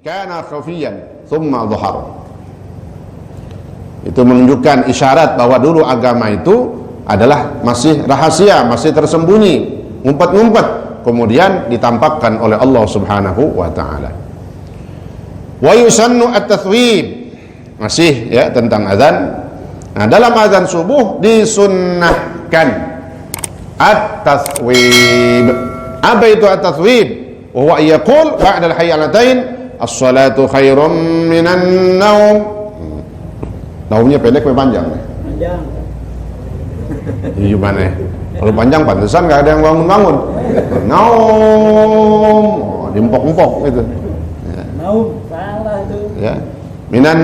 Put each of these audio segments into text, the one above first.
kana khafiyan thumma dhahar. Itu menunjukkan isyarat bahwa dulu agama itu adalah masih rahasia, masih tersembunyi, ngumpet-ngumpet, kemudian ditampakkan oleh Allah Subhanahu wa taala. Wa yusannu at-tathwib, masih ya tentang azan. Nah, dalam azan subuh disunnahkan at-tathwib. Apa itu at-tathwib? Wa huwa yaqul ba'da al-hayyalatain as-salatu khairum minan naum. Naumnya pendek atau panjang? Panjang. Gimana? Kalau panjang pantesan nggak ada yang bangun-bangun. Naum, diempok-empok gitu. Ya. Naum, salah itu. Ya, minan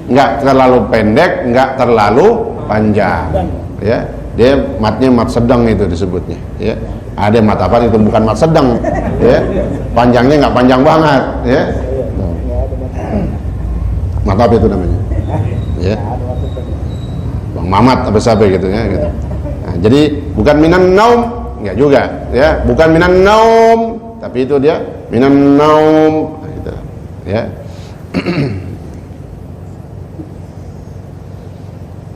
nggak terlalu pendek, nggak terlalu panjang. Ya, dia matnya mat sedang itu disebutnya. Ya, ada mat apa itu bukan mat sedang. Ya, panjangnya nggak panjang banget. Ya, mat apa itu namanya? Ya, Bang Mamat apa siapa gitu ya gitu. Nah, jadi bukan minan naum, enggak juga ya, bukan minan naum, tapi itu dia minan naum gitu ya.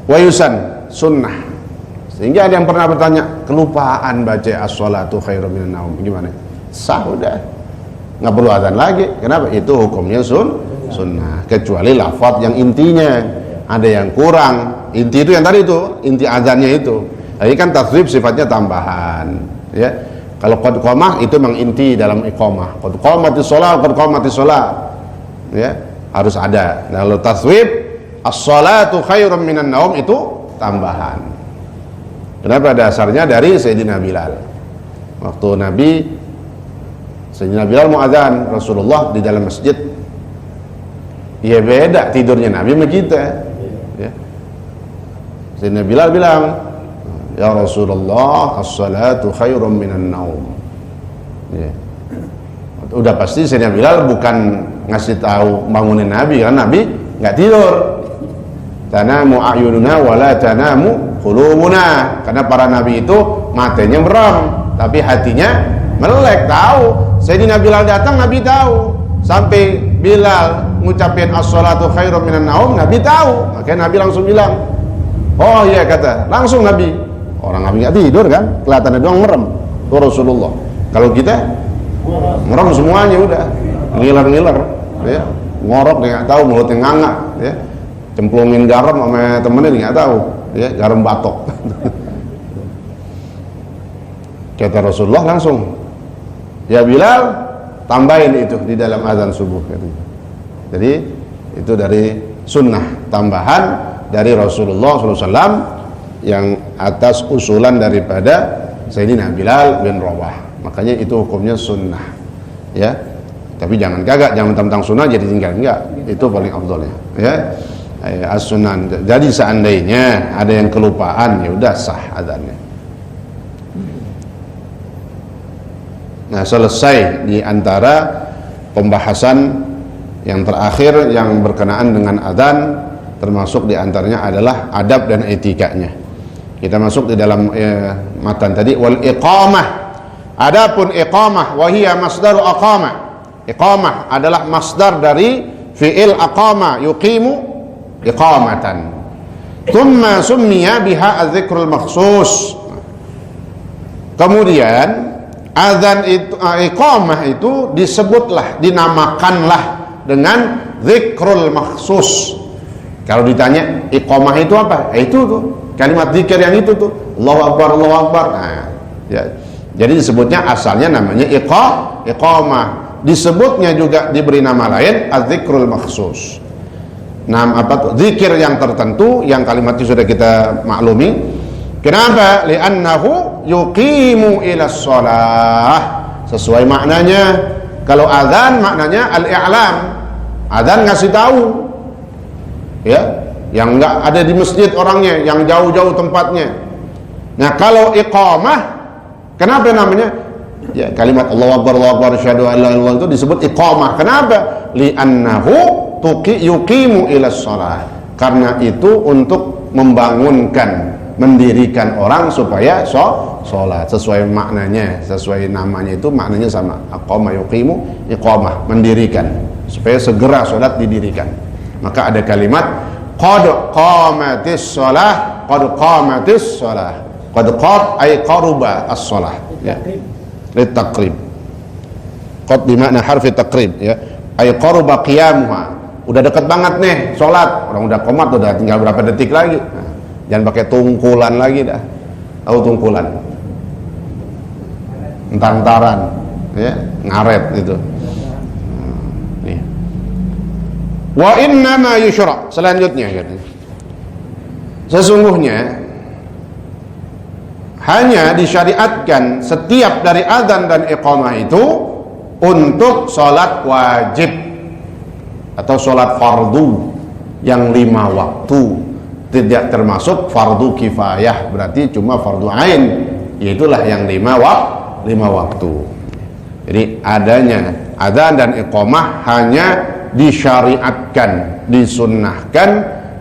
Wayusan sunnah. Sehingga ada yang pernah bertanya, kelupaan baca as-salatu khairum minan naum, gimana? Sah udah. Enggak perlu azan lagi. Kenapa? Itu hukumnya sunnah, kecuali lafaz yang intinya ada yang kurang. Inti itu yang tadi itu, inti azannya itu. Ini kan tasrif sifatnya tambahan, ya. Kalau qad qamah itu memang inti dalam iqamah. Qad qamatis shalah, qad qamatis shalah. Ya, harus ada. Nah, kalau tasrif as-salatu khairum minan naum itu tambahan. Kenapa? Dasarnya dari Sayyidina Bilal. Waktu Sayyidina Bilal mau azan, Rasulullah di dalam masjid. Ya beda tidurnya Nabi sama kita. Ya. Sayyidina Bilal bilang, ya Rasulullah, as-salatu khairum minan naum. Ya. Udah pasti Sayyidina Bilal bukan ngasih tahu bangunin Nabi, karena Nabi nggak tidur. Tanamu a'yununa wala tanamu qulubuna. Karena para nabi itu matanya merem, tapi hatinya melek. Tahu Sayyidina Bilal datang, Nabi tahu. Sampai Bilal ngucapin as-salatu khairum minan naum, Nabi tahu. Makanya Nabi langsung bilang, oh iya, kata langsung Nabi. Orang Nabi nggak tidur kan, kelihatannya doang merem. Itu Rasulullah. Kalau kita merem semuanya udah, ngiler-ngiler, ya, ngorok dia nggak tahu, mulutnya nganga, ya, cemplungin garam sama temennya dia nggak tahu, ya, garam batok. Kata Rasulullah langsung, ya Bilal, tambahin itu di dalam azan subuh. Jadi itu dari sunnah tambahan dari Rasulullah SAW yang atas usulan daripada Sayyidina Bilal bin Rabah. Makanya itu hukumnya sunnah, ya. Tapi jangan gagak, jangan tentang sunnah jadi tinggal, enggak. Itu paling afdolnya, ya. As-sunnah. Jadi seandainya ada yang kelupaan, ya udah sah azannya. Nah, selesai di antara pembahasan yang terakhir yang berkenaan dengan adzan, termasuk di antaranya adalah adab dan etikanya. Kita masuk di dalam matan tadi, wal iqamah. Adapun iqamah, wa hiya masdaru aqama. Iqamah adalah masdar dari fi'il aqama, yuqimu iqamatan. Thumma summiya biha adz-dzikrul makhsus. Kemudian azan itu, iqamah itu disebutlah, dinamakanlah dengan zikrul makhsus. Kalau ditanya iqamah itu apa? Itu tuh kalimat zikir yang itu tuh, Allahu Akbar, Allahu Akbar. Nah, ya. Jadi disebutnya asalnya namanya iqamah. Disebutnya juga diberi nama lain az-zikrul makhsus. Nama apa tuh? Zikir yang tertentu, yang kalimat itu sudah kita maklumi. Kenapa? Li'annahu yuqimu ila shalah. Sesuai maknanya. Kalau azan maknanya al-i'lam. Azan ngasih tahu. Ya, yang enggak ada di masjid orangnya, yang jauh-jauh tempatnya. Nah, kalau iqamah, kenapa namanya? Ya, kalimat Allahu Akbar, Allahu Akbar, asyhadu an la ilaha illallah itu disebut iqamah. Kenapa? Li'annahu yuqimu ila shalah. Karena itu untuk membangunkan, mendirikan orang supaya sholat sesuai maknanya, sesuai namanya itu maknanya sama. Aqama yuqimu iqamah, mendirikan supaya segera sholat didirikan. Maka ada kalimat qad qamatis shalah, qad qamatis shalah. Qad qad ay qaruba as-shalah ya. Litaqrib. Qad bermakna harfi taqrib ya. Ay qaruba qiyamuha. Udah dekat banget nih sholat, orang udah qomat, udah tinggal berapa detik lagi. Nah, jangan pakai tungkulan lagi dah. Tahu tungkulan? Entar-entaran ya, ngaret gitu. Nih. Wa inna ma yushra, selanjutnya katanya. Sesungguhnya hanya disyariatkan setiap dari adzan dan iqamah itu untuk sholat wajib atau sholat fardu yang 5 waktu, tidak termasuk fardu kifayah, berarti cuma fardu ain, yaitulah yang 5 waktu. Jadi adanya adzan dan iqamah hanya disyariatkan, disunnahkan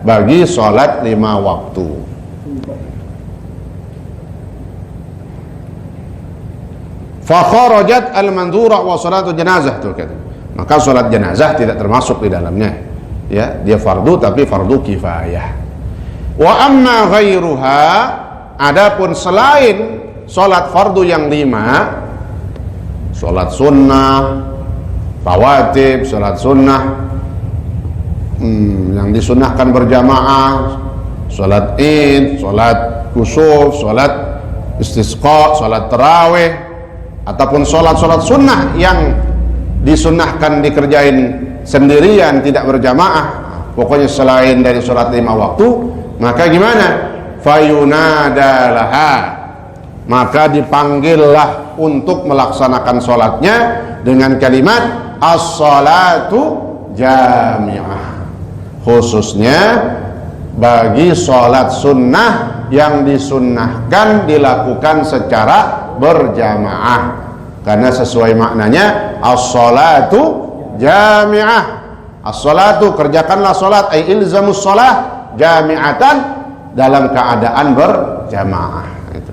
bagi sholat 5 waktu. Fa kharajat al-mandhura wa salatu janazah, tuh kata. Maka sholat jenazah tidak termasuk di dalamnya ya, dia fardu tapi fardu kifayah. Wa amma ghairuha, adapun selain sholat fardu yang 5, sholat sunnah, rawatib, sholat sunnah yang disunnahkan berjamaah, sholat id, sholat kusuf, sholat istisqa, sholat tarawih, ataupun sholat sunnah yang disunnahkan dikerjain sendirian tidak berjamaah, pokoknya selain dari sholat 5 waktu, maka gimana? Fayunadalaha, maka dipanggillah untuk melaksanakan sholatnya dengan kalimat as-salatu jami'ah, khususnya bagi sholat sunnah yang disunnahkan dilakukan secara berjamaah, karena sesuai maknanya as-salatu jami'ah. As-salatu, kerjakanlah salat, ay ilzamus shalah jami'atan, dalam keadaan berjamaah. Itu.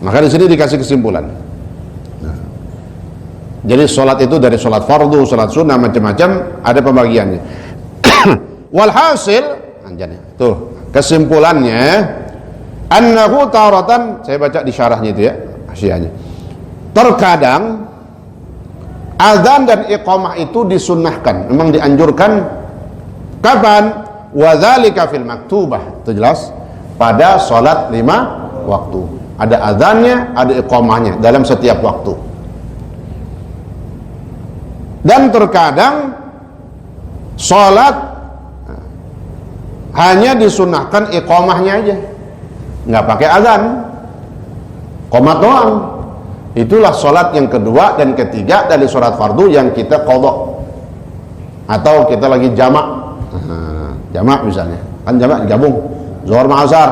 Maka di sini dikasih kesimpulan. Nah, jadi salat itu dari salat fardu, salat sunnah, macam-macam ada pembagiannya. Walhasil, tuh kesimpulannya, annahu taratan, saya baca di syarahnya itu ya, hasyahnya. Terkadang azan dan iqamah itu disunnahkan, memang dianjurkan. Kapan? Wadzalika fil maktubah, itu jelas pada salat 5 waktu. Ada azannya, ada iqamahnya dalam setiap waktu. Dan terkadang salat hanya disunnahkan iqamahnya aja, nggak pakai azan, qomat doang. Itulah sholat yang kedua dan ketiga dari sholat fardu yang kita qadha, atau kita lagi jamak. Jamak misalnya, kan jamak digabung, zuhur sama asar.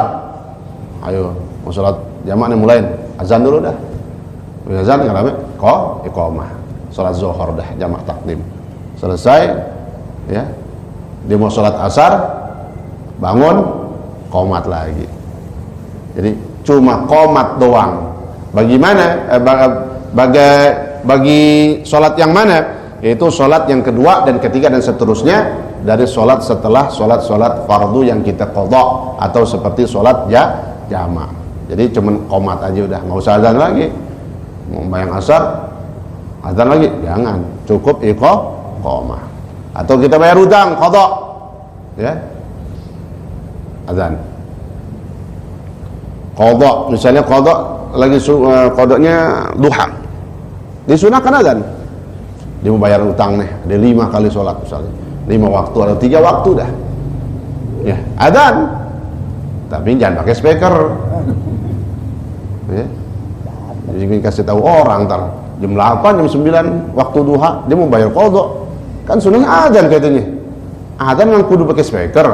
Ayo mau sholat jamak nih, mulai azan dulu dah. Azan nggak lama, iqamah, sholat zuhur dah, jamak takdim. Selesai, ya, dia mau sholat asar, bangun, qomat lagi. Jadi cuma qomat doang. Bagaimana bagi sholat yang mana? Yaitu sholat yang kedua dan ketiga dan seterusnya dari sholat setelah sholat fardu yang kita qadha, atau seperti sholat jama'. Jadi cuman qomat aja udah, nggak usah azan lagi. Mau bayang asar, azan lagi jangan, cukup iqamah. Atau kita bayar hutang, qadha, ya, azan. Qadha, misalnya qadha lagi qadanya duha, disunahkan azan. Dia mau bayar utang nih, ada 5 kali sholat misalnya, 5 waktu atau 3 waktu dah, ya azan, tapi jangan pakai speaker, ya. Jadi kasih tahu orang ntar jam 8 jam 9 waktu duha dia mau bayar qadha, kan sunahnya azan katanya. Azan yang kudu pakai speaker,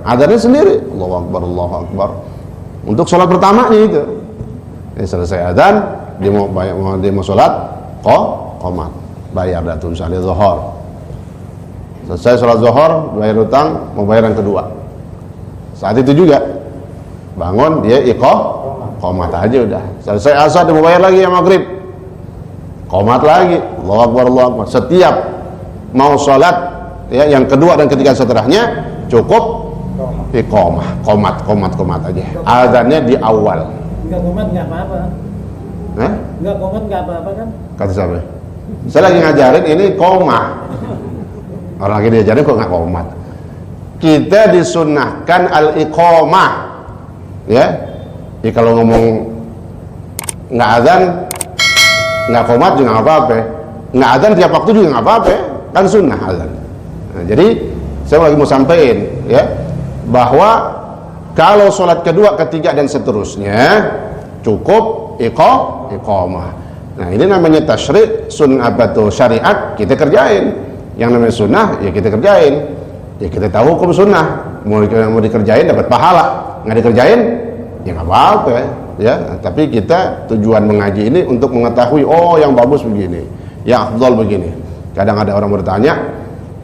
azannya sendiri, Allahu Akbar, Allahu Akbar, untuk sholat pertamanya itu. Selesai azan, dia mau sholat qomat, bayar datu misalnya zuhur. Selesai sholat zuhur, bayar utang, mau bayar yang kedua. Saat itu juga bangun dia qomat aja udah. Selesai asar dia mau bayar lagi yang maghrib, qomat lagi, Allahu Akbar, Allahu Akbar. Setiap mau sholat ya, yang kedua dan ketiga setelahnya cukup qomat aja. Azannya di awal. Enggak qomat enggak apa-apa. Hah? Enggak qomat enggak apa-apa kan? Kata siapa? Saya lagi ngajarin ini qomah. Orang lagi diajarin kok nggak qomat. Kita disunnahkan al-iqamah. Ya. Jadi kalau ngomong nggak azan, nggak qomat juga nggak apa-apa. Nggak azan tiap waktu juga nggak apa-apa. Kan sunnah azan. Nah, jadi saya lagi mau sampaikan ya bahwa kalau sholat kedua, ketiga dan seterusnya cukup iqamah. Nah ini namanya tasyri', sunnah atau syariat kita kerjain. Yang namanya sunnah ya kita kerjain. Ya kita tahu hukum sunnah. Mau dikerjain dapat pahala, nggak dikerjain ya nggak apa-apa ya. Tapi kita tujuan mengaji ini untuk mengetahui oh yang bagus begini, yang afdal begini. Kadang ada orang bertanya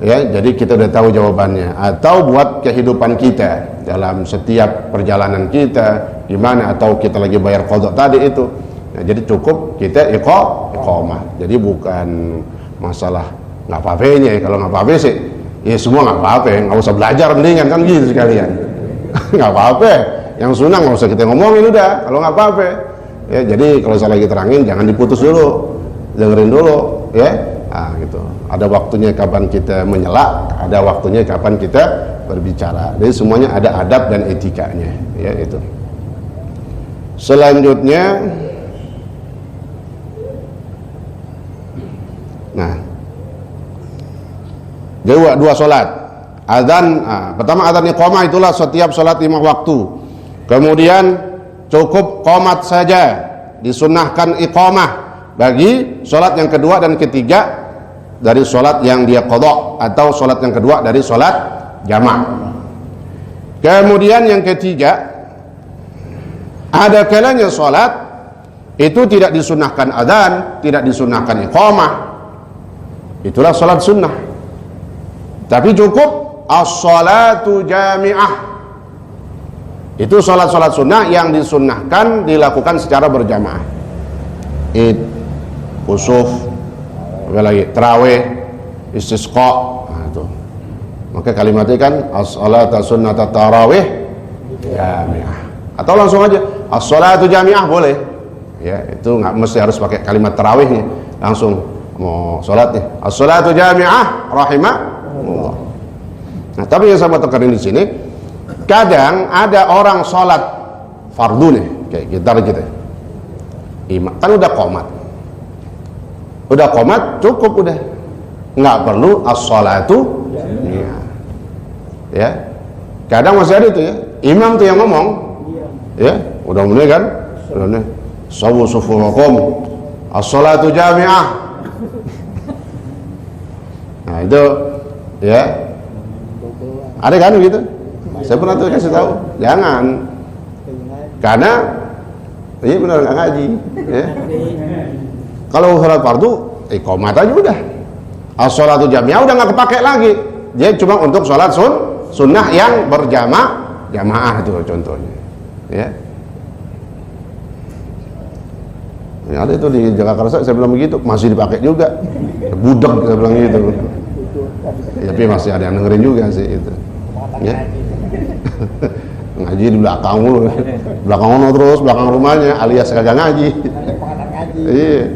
ya, jadi kita udah tahu jawabannya. Atau buat kehidupan kita dalam setiap perjalanan kita gimana, atau kita lagi bayar qadha tadi itu. Nah, jadi cukup kita iqamah. Jadi bukan masalah nggak apa-apanya ya. Kalau nggak apa-apa sih ya semua nggak apa-apa, nggak usah belajar mendingan kan gitu sekalian. Nggak apa-apa, yang sunnah nggak usah kita ngomongin udah kalau nggak apa-apa ya. Jadi kalau saya lagi terangin jangan diputus dulu, dengerin dulu ya. Nah, gitu. Ada waktunya kapan kita menyela, ada waktunya kapan kita berbicara. Jadi semuanya ada adab dan etikanya ya itu. Selanjutnya nah dua sholat azan. Pertama azan iqamah itulah setiap sholat 5 waktu. Kemudian cukup qomat saja, disunnahkan iqamah bagi sholat yang kedua dan ketiga dari sholat yang dia qadha, atau sholat yang kedua dari sholat jamak. Kemudian yang ketiga, ada kalanya sholat itu tidak disunnahkan adzan, tidak disunnahkan iqamah, itulah sholat sunnah. Tapi cukup as-sholatu jami'ah, itu sholat-sholat sunnah yang disunnahkan dilakukan secara berjamaah. Id, kusuf, apa lagi, tarawih, istisqa. Nah, itu. Maka kalimatnya kan as-sholatu sunnata tarawih jami'ah. Atau langsung aja as-sholatu jami'ah boleh. Ya, itu nggak mesti harus pakai kalimat tarawihnya. Langsung mau sholatnya as-sholatu jami'ah rahimahullah. Nah, tapi yang saya mau tekanin di sini, kadang ada orang sholat fardu nih, kayak kita imam kan udah qomat cukup udah, nggak perlu as-sholatu ya. Kadang masih ada itu ya, imam tuh yang ngomong ya, udah mulai kan, udah mulai sawu sufukum as-sholatu jami'ah. Nah itu ya, ada kan begitu. Saya pernah tuh kasih tahu, jangan, karena ini benar nggak ngaji ya. Kalau sholat fardu iqamah aja udah, as-sholatu jami'ah udah nggak kepake lagi, dia cuma untuk sholat sunnah yang jamaah itu contohnya ya. Ya, ada itu di Jakarta saya bilang begitu, masih dipakai juga, budak saya bilang gitu ya, tapi masih ada yang dengerin juga sih itu ya. Ngaji di belakang mulu, belakang rumahnya alias kagak ngaji. Iya,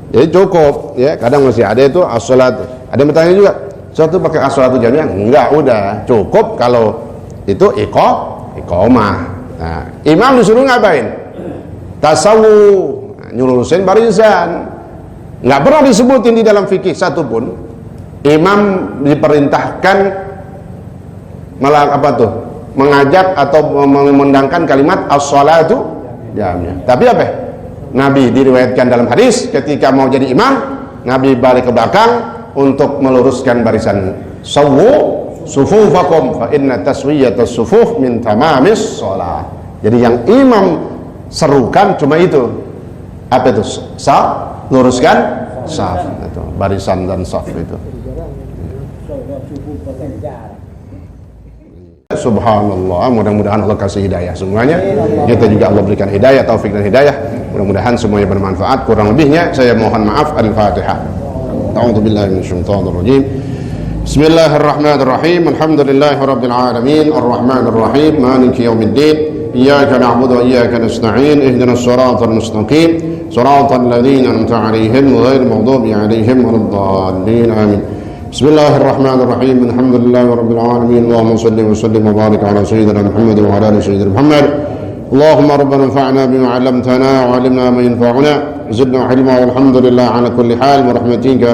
jadi cukup ya. Kadang masih ada itu as-sholat. Ada yang bertanya juga, suatu pakai as-sholatu jami'ah? Enggak, udah cukup kalau itu iqamah. Nah, imam disuruh ngapain? Tasawu, nyurusin barisan. Nggak pernah disebutin di dalam fikih satupun imam diperintahkan malah apa tuh, mengajak atau memendangkan kalimat as-sholatu jami'ah. Tapi apa? Nabi diriwayatkan dalam hadis ketika mau jadi imam, Nabi balik ke belakang untuk meluruskan barisan. Sawwu sufufakum fa inna taswiyatas sufuf min tamamis shalah. Jadi yang imam serukan cuma itu. Apa itu? Saf, luruskan saf itu, barisan dan saf itu. Subhanallah, mudah-mudahan Allah kasih hidayah semuanya. Kita juga Allah berikan hidayah, taufik dan hidayah. Mudah-mudahan semuanya bermanfaat. Kurang lebihnya saya mohon maaf. Al-Fatihah. A'udzubillahi minasyaitonir rajim. Bismillahirrahmanirrahim. Alhamdulillahirabbil alamin, arrahmanir rahim, maliki yaumiddin. Iyyaka na'budu wa iyyaka nasta'in. Ihdinas siratal mustaqim. Siratal ladzina an'amta 'alaihim ghairil maghdubi 'alaihim waladdallin. Amin. Bismillahirrahmanirrahim. Alhamdulillahirabbil alamin. Allahumma shalli wa sallim wa barik ala sayyidina Muhammad wa ala ali sayyidina Muhammad. Allahumma rabbana anfa'na bima 'allamtana wa 'allimna ma yanfa'una. Zidna ilma walhamdulillah ala kulli hal. Bi rahmatika ya